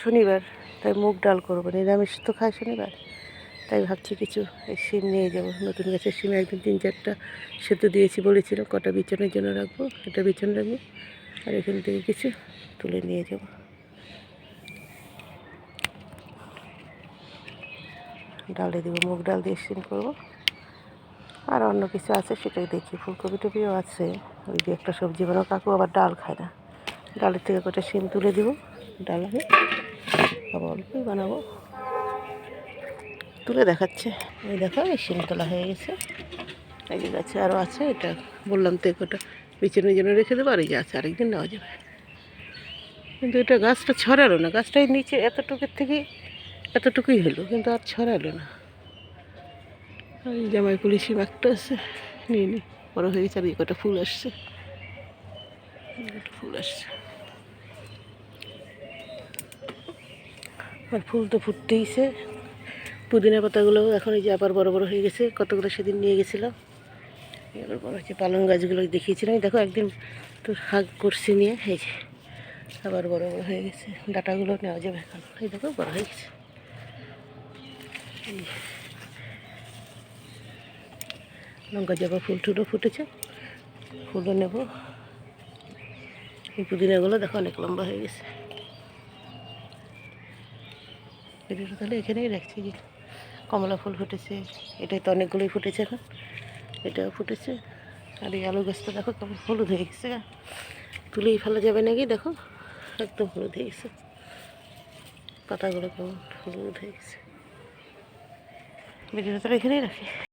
শনিবার, তাই মুগ ডাল করবো। নিরামিষ তো খাই শনিবার, তাই ভাবছি কিছু শিম নিয়ে যাবো। নতুন গাছের শিম একদিন 3-4টা সেদ্ধ দিয়েছি বলেছিল, কটা বিছানোর জন্য রাখবো, এটা বিছানো রাখবো। আর এখান থেকে কিছু তুলে নিয়ে যাব। ডালে দেবো, মুগ ডাল দিয়ে শিম করবো। আর অন্য কিছু আছে সেটাই দেখি, ফুলকপি টপিও আছে। ওই দিয়ে একটা সবজি বানাবো, কাকু আবার ডাল খায় না। ডালের থেকে কটা শিম তুলে দেবো, ডাল হবে, আবার অল্পই বানাবো। তুলে দেখাচ্ছে, এই দেখো এই শিম তোলা হয়ে গেছে। এই যে গাছে আরও আছে, এটা বললাম তো কটা বিছানোর জন্য রেখে দেবো। আর এই যে আছে, আরেকদিন নেওয়া যাবে। কিন্তু এটা গাছটা ছড়ালো না, গাছটাই নিচে এতটুকুর থেকে এতটুকুই হলো, কিন্তু আর ছড়ালো না। এই জামাই কুলি শিম একটা আছে, নিয়ে নি, বড়ো হয়ে গেছে। আর এই কটা ফুল আসছে, ফুল আসছে। আর ফুল তো ফুটতেইছে। পুদিনা পাতাগুলোও এখন এই যে আবার বড় বড় হয়ে গেছে। কতগুলো সেদিন নিয়ে গেছিলাম, এবার বড় হচ্ছে। পালং গাছগুলো দেখিয়েছিলাম, দেখো একদিন তো হাগ করছি নিয়ে, এই যে আবার বড় বড় হয়ে গেছে। ডাটাগুলো নেওয়া যাবে এখন, এই দেখো বড় হয়ে গেছে। লঙ্কা জবা ফুল টুলও ফুটেছে, ফুলও নেব। এই পুদিনাগুলো দেখো অনেক লম্বা হয়ে গেছে। ভিডিওটা তাহলে এখানেই রাখছি। যে কমলা ফুল ফুটেছে, এটাই তো অনেকগুলোই ফুটেছে এখন, এটাও ফুটেছে। আর এই আলু গাছটা দেখো কেমন হলুদ হয়ে গেছে, তুলেই ফেলা যাবে নাকি, দেখো একদম হলুদ হয়ে গেছে, পাতাগুলো কেমন হলুদ হয়ে গেছে। ভিডিওটা তাহলে এখানেই রাখি।